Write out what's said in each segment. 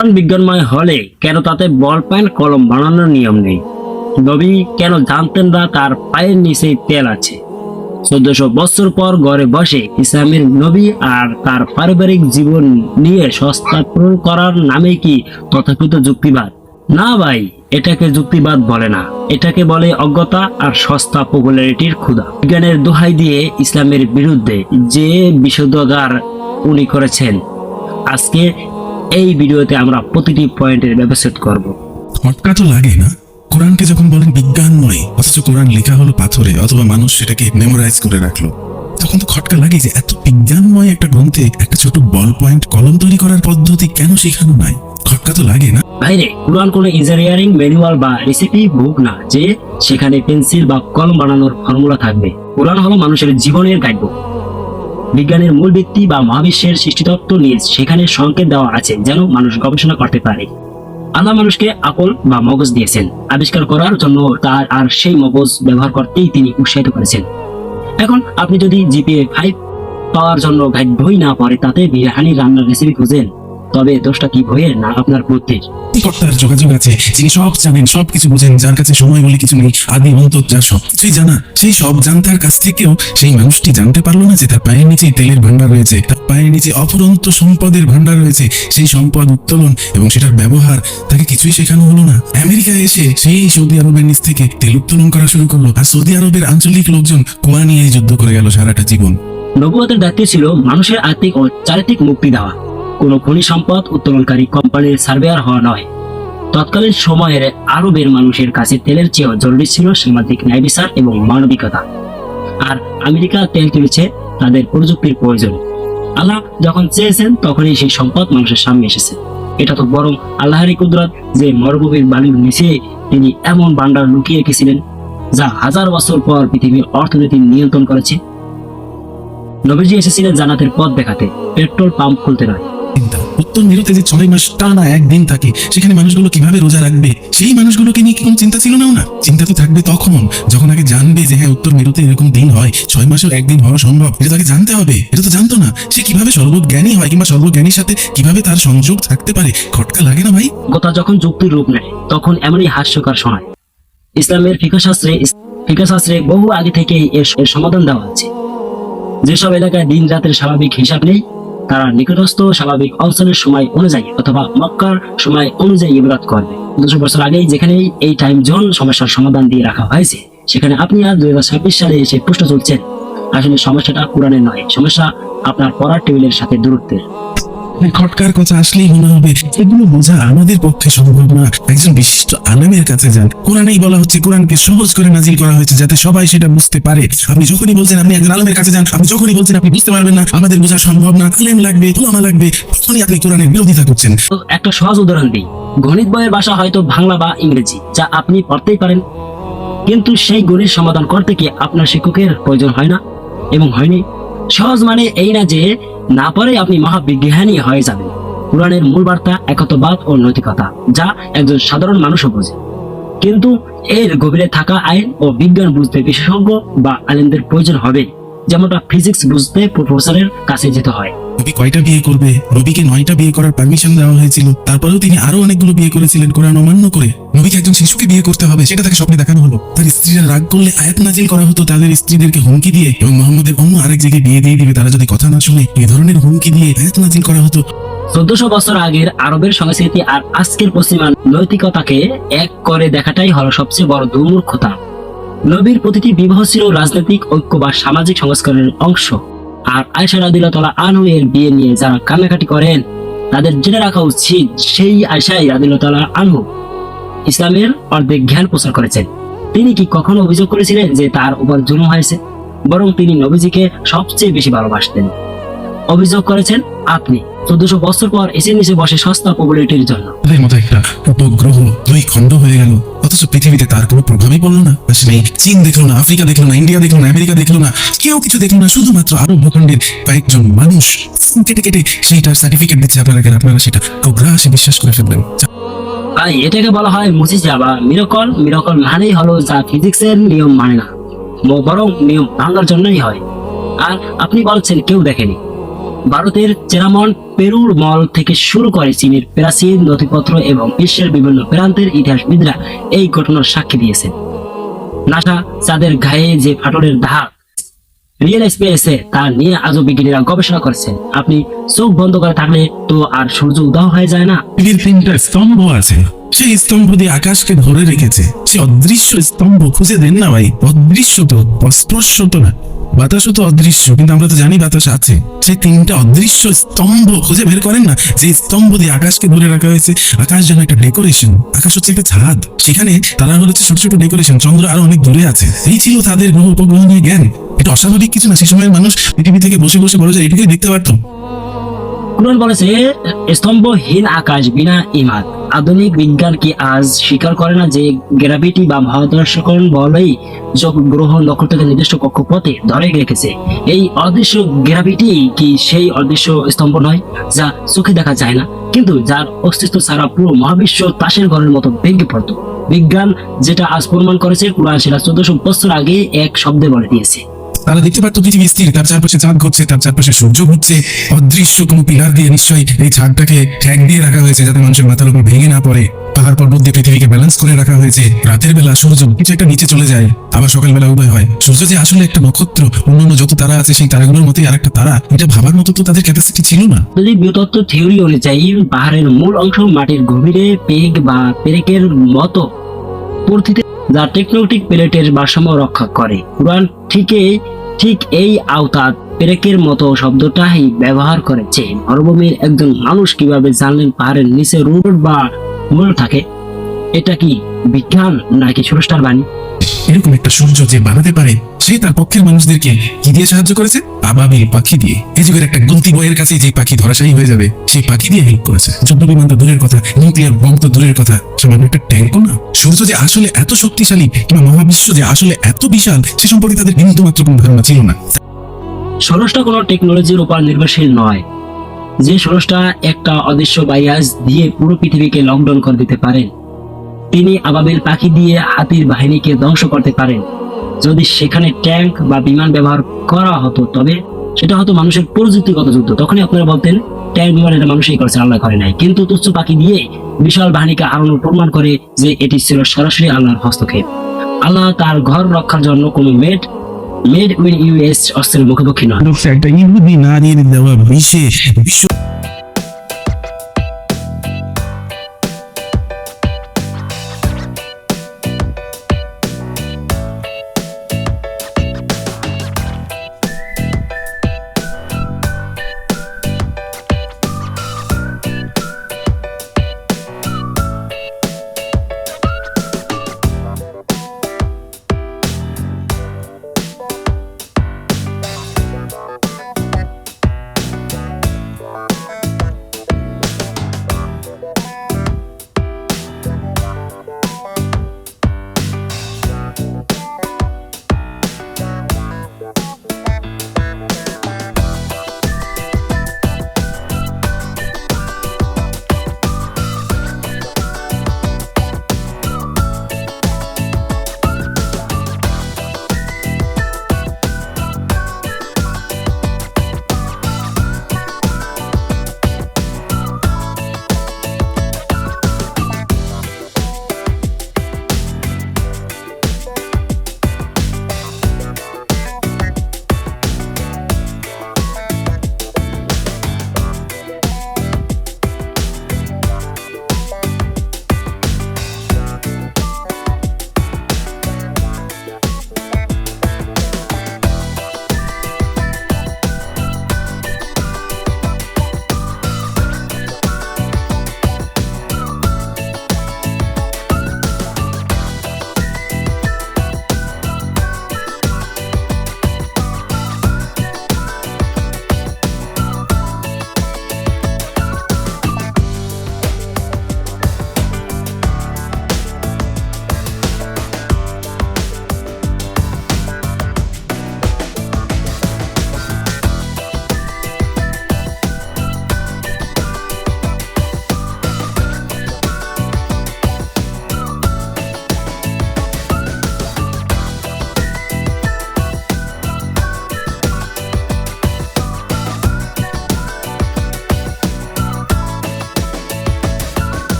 বিজ্ঞানময় হলে কেন তাতে বল পেন কলম বানানোর নিয়ম নেই? নবী কেন জানতেন না তার পায়ের নিচে তেল আছে? 1400 বছর পর ঘরে বসে ইসলামের নবী আর তার পারিবারিক জীবন নিয়ে সস্তা পূরণ করার নামে কি তথাকথিত যুক্তিবাদ? না ভাই, এটাকে যুক্তিবাদ বলে না, এটাকে বলে অজ্ঞতা আর সস্তা পপুলারিটির ক্ষুধা। বিজ্ঞানের দোহাই দিয়ে ইসলামের বিরুদ্ধে যে বিশুদ্ধাগার উনি করেছেন, আজকে এই ভিডিওতে আমরা প্রতিটি পয়েন্টের ব্যবস্থা করব। খটকা তো লাগে না? কোরআনকে যখন বলেন বিজ্ঞান নয়, অথচ কোরআন লেখা হলো পাথরে, অথবা মানুষ সেটাকে মেমোরাইজ করে রাখলো, তখন তো খটকা লাগে যে এত বিজ্ঞানময় একটা গ্রন্থে একটা ছোট বল পয়েন্ট কলম তৈরি করার পদ্ধতি কেন শেখানো নাই? খটকা তো লাগে না? ভাইরে, কোরআন কোনো ইঞ্জিনিয়ারিং ম্যানুয়াল বা রেসিপি বুক না যে সেখানে পেন্সিল বা কলম বানানোর ফর্মুলা থাকবে। কোরআন হলো মানুষের জীবনের গাইডবুক। বিজ্ঞানের মূল ভিত্তি বা মহাবিশ্বের সৃষ্টিতত্ত্ব নিয়ে সেখানে সংকেত দেওয়া আছে যেন মানুষ গবেষণা করতে পারে। আল্লাহ মানুষকে আকল বা মগজ দিয়েছেন আবিষ্কার করার জন্য, তার আর সেই মগজ ব্যবহার করতেই তিনি উৎসাহিত করেছেন। এখন আপনি যদি জিপিএ 5 পাওয়ার জন্য গাইড বই না পড়ে তাতে বিরিয়ানি রান্নার রেসিপি খুঁজেন, তবে দোষটা কি বইয়ের না আপনার বুদ্ধির? কর্তার যোগাযোগ আছে, যিনি সব জানেন, সবকিছু বুঝেন, যার কাছে সময় বলে কিছু নেই, আদি অন্ত যার সবকিছুই জানা, সেই সব জানতার কাছ থেকেও সেই মানুষটি জানতে পারলো না যে তার পায়ের নিচে তেলের ভান্ডার রয়েছে, তার পায়ের নিচে অফুরন্ত সম্পদের ভান্ডার রয়েছে। সেই সম্পদ উত্তোলন এবং সেটার ব্যবহার তাকে কিছুই শেখানো হলো না। আমেরিকায় এসে সেই সৌদি আরবের নিচ থেকে তেল উত্তোলন করা শুরু করলো, আর সৌদি আরবের আঞ্চলিক লোকজন কুয়া নিয়ে যুদ্ধ করে গেল সারাটা জীবন। নবুয়তের দায়িত্ব ছিল মানুষের আর্থিক ও চারিত্রিক মুক্তি দেওয়া, কোনো খনি সম্পদ উত্তোলনকারী কোম্পানির সার্ভেয়ার হওয়া নয়। তৎকালীন সময়ের আরবের মানুষের কাছে তেলের চেয়েও জরুরি ছিল সামাজিক ন্যায় বিচার এবং মানবিকতা। আর আমেরিকা তেল তুলেছে তাদের প্রযুক্তির প্রয়োজন। আল্লাহ যখন চেয়েছেন তখনই সেই সম্পদ মানুষের সামনে এসেছে। এটা তো বরং আল্লাহরই কুদরত যে মরুভূমির বালির নিচে তিনি এমন ভান্ডার লুকিয়ে রেখেছিলেন যা হাজার বছর পর পৃথিবীর অর্থনীতি নিয়ন্ত্রণ করেছে। নবীজি এসেছিলেন জান্নাতের পথ দেখাতে, পেট্রোল পাম্প খুলতে নয়। উত্তর মেরুতে যে 6 মাস টানা একদিন থাকে, সেখানে মানুষগুলো কিভাবে রোজা রাখবে সেই মানুষগুলোকে নিয়ে কি কোনো চিন্তা ছিল না? না, চিন্তা তো থাকবে তখন যখন আগে জানবে যে হ্যাঁ, উত্তর মেরুতে এরকম দিন হয়, 6 মাসেও একদিন হওয়া সম্ভব। এটা তাকে জানতে হবে, এটা তো জানতো না। সে কিভাবে সর্বজ্ঞানী হয়, কিংবা সর্বজ্ঞানীর সাথে কিভাবে তার সংযোগ থাকতে পারে? খটকা লাগে না ভাই? কথা যখন যুক্তির রূপ নেয় তখন এমনই হাস্যকর শোনায়। ইসলামের ফিকহ শাস্ত্রে বহু আগে থেকেই এর সমাধান দেওয়া আছে। যেসব এলাকায় দিন রাতের স্বাভাবিক হিসাব নেই, তারা নিকটস্থ স্বাভাবিক অঞ্চলের সময় অনুযায়ী অথবা মক্কার সময় অনুযায়ী ইবাদত করবে। 200 বছর আগেই যেখানে এই টাইম জোন সমস্যার সমাধান দিয়ে রাখা হয়েছে, সেখানে আপনি আজ 2026 সালে এসে প্রশ্ন তুলছেন। আসলে সমস্যাটা কোরআনের নয়, সমস্যা আপনার পড়ার টেবিলের সাথে দূরত্বের। খটকার কথা আসলেই মনে হবে এগুলো বোঝা আমাদের পক্ষে সম্ভব না। একজন বিশিষ্ট আলেমের কাছে যান। কোরআনেই বলা হচ্ছে কোরআনকে সহজ করে নাজিল করা হয়েছে যাতে সবাই সেটা বুঝতে পারে। আপনি যখনই বলছেন আপনি একজন আলেমের কাছে যান, আপনি যখনই বলছেন আপনি বুঝতে পারবেন না, আমাদের বোঝা সম্ভব না, আলেম লাগবে, উলামা লাগবে, তখনই আপনি কোরআনের বিরোধিতা করছেন। তো একটা সহজ উদাহরণ দিই। গণিত বইয়ের ভাষা হয়তো বাংলা বা ইংরেজি, যা আপনি পড়তেই পারেন, কিন্তু সেই গণিত সমাধান করতে কি আপনার শিক্ষকের প্রয়োজন হয় না এবং হয়নি? সহজ মানে এই না যে না পরে আপনি মহাবিজ্ঞানী হয়ে যাবেন। কোরআনের মূল বার্তা একত্ববাদ ও নৈতিকতা, যা একজন সাধারণ মানুষও বোঝে। কিন্তু এর গভীরে থাকা আইন ও বিজ্ঞান বুঝতে বিশেষজ্ঞ বা আলেমদের প্রয়োজন হবে, যেমনটা ফিজিক্স বুঝতে প্রফেসরের কাছে যেতে হয়। নবী কয়টা বিয়ে করবে? নবীকে 9টা বিয়ে করার পারমিশন দেওয়া হয়েছিল, তারপরেও তিনি আরো অনেকগুলো বিয়ে করেছিলেন কোরআন অমান্য করে। নবীকে একজন শিশুকে বিয়ে করতে হবে সেটা তাকে স্বপ্নে দেখানো হলো। তার স্ত্রীরা রাগ করলে আয়াত নাজিল করা হতো তাদের স্ত্রীদেরকে হুমকি দিয়ে, এবং মোহাম্মদের অন্য আরেক জায়গায় বিয়ে দিয়ে দিবে তারা যদি কথা না শুনে। এই ধরনের হুমকি দিয়ে আয়াত নাজিল করা হতো। 1400 বছর আগের আরবের সংস্কৃতি আর আজকের পশ্চিমা নৈতিকতাকে এক করে দেখাটাই হলো সবচেয়ে বড় দুর্মূর্খতা। নবীর প্রতিটি বিবাহ ছিল রাজনৈতিক ঐক্য বা সামাজিক সংস্কারের অংশ। আর আয়েশা রাদিয়াল্লাহু আনহু এর বিয়ে নিয়ে যারা কান্নাকাটি করেন, তাদের জেনে রাখা উচিত সেই আয়েশা রাদিয়াল্লাহু আনহু ইসলামের অর্ধেক জ্ঞান প্রচার করেছেন। তিনি কি কখনো অভিযোগ করেছিলেন যে তার উপর জুলুম হয়েছে? বরং তিনি নবীজিকে সবচেয়ে বেশি ভালোবাসতেন। অভিযোগ করেছেন আপনি 1400 বছর পর এসে নিচে বসে সস্তা পপুলারিটির জন্য। তাদের মতো একটা উপগ্রহ 2 খণ্ড হয়ে গেল, অথচ পৃথিবীতে তার কোনো প্রভাবই পড়লো না। আসলে চীন দেখলো না, আফ্রিকা দেখলো না, ইন্ডিয়া দেখলো না, আমেরিকা দেখলো না, কেউ কিছু দেখলো না। শুধুমাত্র আরব ভূখণ্ডের কয়েকজন মানুষ কেটে কেটে সেইটার সার্টিফিকেট দিচ্ছে আপনারা সেটা অগ্রাহ্যে বিশ্বাস করে ফেলবেন। ভাই, এটাকে বলা হয় মুজিজা বা মিরাকল। মিরাকল মানেই হলো যা ফিজিক্সের নিয়ম মানে না, বরং নিয়ম ভাঙার জন্যই হয়। আর আপনি বলছেন কেউ দেখেনি। ভারতের চেরামন পেরুর মল থেকে শুরু করে চীনের প্রাচীন নথিপত্র এবং বিশ্বের বিভিন্ন প্রান্তের ইতিহাসবিদরা এই ঘটনার সাক্ষী দিয়েছেন। নাসা চাঁদের গায়ে যে ফাটলের দাগ রিয়েল স্পেসে তা নিয়ে আজও বিজ্ঞানীরা গবেষণা করছেন। আপনি চোখ বন্ধ করে থাকলে তো আর সূর্য উদয় হয়ে যায় না। পৃথিবীর 3টা স্তম্ভ আছে, সেই স্তম্ভ দিয়ে আকাশকে ধরে রেখেছে। সে অদৃশ্য স্তম্ভ খুঁজে দেন না ভাই। অদৃশ্য তো, অস্পর্শ তো না। বাতাসও তো অদৃশ্য, কিন্তু আমরা তো জানি বাতাস আছে। সেই 3টা অদৃশ্য স্তম্ভ খুঁজে বের করেন না, যে স্তম্ভ দিয়ে আকাশকে ধরে রাখা হয়েছে। আকাশ যেন একটা ডেকোরেশন, আকাশ হচ্ছে একটা ছাদ, সেখানে তারা হচ্ছে ছোট ছোট ডেকোরেশন। চন্দ্র আরো অনেক দূরে আছে। এই ছিল তাদের গ্রহ উপগ্রহ নিয়ে জ্ঞান। এটা অস্বাভাবিক কিছু না। সে সময়ের মানুষ পৃথিবী থেকে বসে বসে বড় যায় এটুকুই দেখতে পারতো। কুরআন বলেছে, স্তম্ভহীন আকাশ বিনা ইমাদ। আধুনিক বিজ্ঞান কি আজ স্বীকার করে না যে গ্র্যাভিটি বা মহাকর্ষণ বলই গ্রহ নক্ষত্রকে নির্দিষ্ট কক্ষপথে ধরে রেখেছে? এই অদৃশ্য গ্র্যাভিটি কি সেই অদৃশ্য স্তম্ভ নয় যা চোখে দেখা যায় না, কিন্তু যার অস্তিত্ব ছাড়া পুরো মহাবিশ্ব তাসের ঘরের মতো ভেঙে পড়তো? বিজ্ঞান যেটা আজ প্রমাণ করেছে, কুরআন সেটা 1400 বছর আগে এক শব্দে বলে দিয়েছে। তারা দেখতে পারতো পৃথিবী স্থির, তার চারপাশে চাঁদ ঘুরছে, তার চারপাশে সূর্য ঘুরছে। অদৃশ্য কোনো পিলার দিয়ে নিশ্চয়ই এই ছাদটাকে ঠ্যাক দিয়ে রাখা হয়েছে, যাতে মানুষের মাথার উপর ভেঙে না পড়ে। পাহাড় পর্বত দিয়ে পৃথিবীকে ব্যালেন্স করে রাখা হয়েছে। রাতের বেলা সূর্য কিছু একটা নিচে চলে যায়, আবার সকালবেলা উদয় হয়। সূর্য যে আসলে একটা নক্ষত্র, অন্যান্য যত তারা আছে সেই তারাগুলোর মতোই আর একটা তারা, এটা ভাবার মতো তো তাদের ক্যাপাসিটি ছিল না। যদি ভূতত্ত্ব থিওরি অনুযায়ী পাহাড়ের মূল অংশ মাটির গভীরে পেগ বা পেরেকের মতো পরিস্থিতি, যা টেকটোনিক প্লেটের ভারসাম্য রক্ষা করে। কুরআন ঠিক এই আওতাত পেরেকের মতো শব্দটাই ব্যবহার করেছে। মরুভূমির একজন মানুষ কিভাবে জানলেন পাহাড়ের নিচে রুট বা মূল থাকে? এটা কি বিজ্ঞান নাকি স্রষ্টার বাণী? এরকম একটা সূর্য যে বানাতে পারে, সে তার পক্ষের মানুষদেরকে কি দিয়ে সাহায্য করেছে? আবাবিল পাখি দিয়ে। এই যুগের একটা গলতি বইয়ের কাছে যে পাখি ধরাশায়ী হয়ে যাবে, সেই পাখি দিয়ে হেল্প করেছে। যুদ্ধ বিমান তো দূরের কথা, নিউক্লিয়ার বম তো দূরের কথা, সামান্য একটা ট্যাঙ্কও না। সূর্য যে আসলে এত শক্তিশালী কিংবা মহাবিশ্ব যে আসলে এত বিশাল, সে সম্পর্কে তাদের বিন্দু মাত্র কোনো ধারণা ছিল না। স্রষ্টা কোনো টেকনোলজির উপর নির্ভরশীল নয়। যে স্রষ্টা একটা অদৃশ্য ভাইরাস দিয়ে পুরো পৃথিবীকে লকডাউন করে দিতে পারেন, তিনি আবাবিল পাখি দিয়ে হাতির বাহিনীকে ধ্বংস করতে পারেন। যদি সেখানে ট্যাঙ্ক বা বিমান ব্যবহার করা হতো, তবে সেটা হতো মানুষের প্রযুক্তিগত যুদ্ধ। তখনই আপনারা বলতেন ট্যাঙ্ক বিমান এটা মানুষই করেছে, আল্লাহ করে নাই। কিন্তু তুচ্ছ পাখি দিয়ে বিশাল বাহিনীকে হারানোর প্রমাণ করে যে এটি ছিল সরাসরি আল্লাহর হস্তক্ষেপ। আল্লাহ তার ঘর রক্ষার জন্য কোনো মেড উইন ইউএস অস্ত্রের মুখোমুখি নয়। একটা ইহুদি নারীর দেওয়া বিশ্ব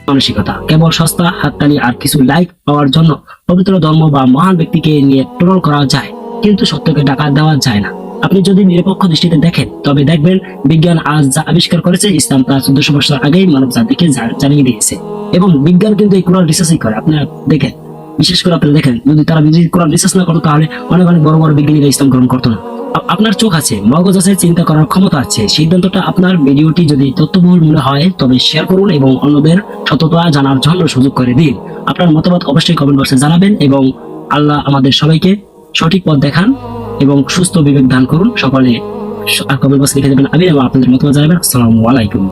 মানসিকতা। কেবল সস্তা হাততালি আর কিছু লাইক পাওয়ার জন্য পবিত্র ধর্ম বা মহান ব্যক্তিকে নিয়ে ট্রোল করা যায়, কিন্তু সত্যকে টাকা দেওয়া যায় না। আপনি যদি নিরপেক্ষ দৃষ্টিতে দেখেন তবে দেখবেন বিজ্ঞান আজ যা আবিষ্কার করেছে ইসলাম তা 1400 বছর আগেই মানব জাতিকে জানিয়ে দিয়েছে। এবং বিজ্ঞান কিন্তু এই কোরআন রিসার্চই করে। আপনারা দেখেন, বিশেষ করে আপনারা দেখেন, যদি তারা কোরআন রিসার্চ না করতো তাহলে অনেক অনেক বড় বড় বিজ্ঞানীরা ইসলাম গ্রহণ করতো না। আপনার চোখ আছে, মগজ আছে, চিন্তা করার ক্ষমতা আছে। সিদ্ধান্তটা আপনার। ভিডিওটি যদি তথ্যবহুল মনে হয় তবে শেয়ার করুন এবং অন্যদের সততা জানার জন্য সুযোগ করে দিন। আপনার মতামত অবশ্যই কমেন্ট বক্সে জানাবেন এবং আল্লাহ আমাদের সবাইকে সঠিক পথ দেখান এবং সুস্থ বিবেক দান করুন। সকলে কমেন্ট বক্সে লিখে দেবেন আমিন এবং আপনাদের মতামত জানাবেন। আসসালামু আলাইকুম।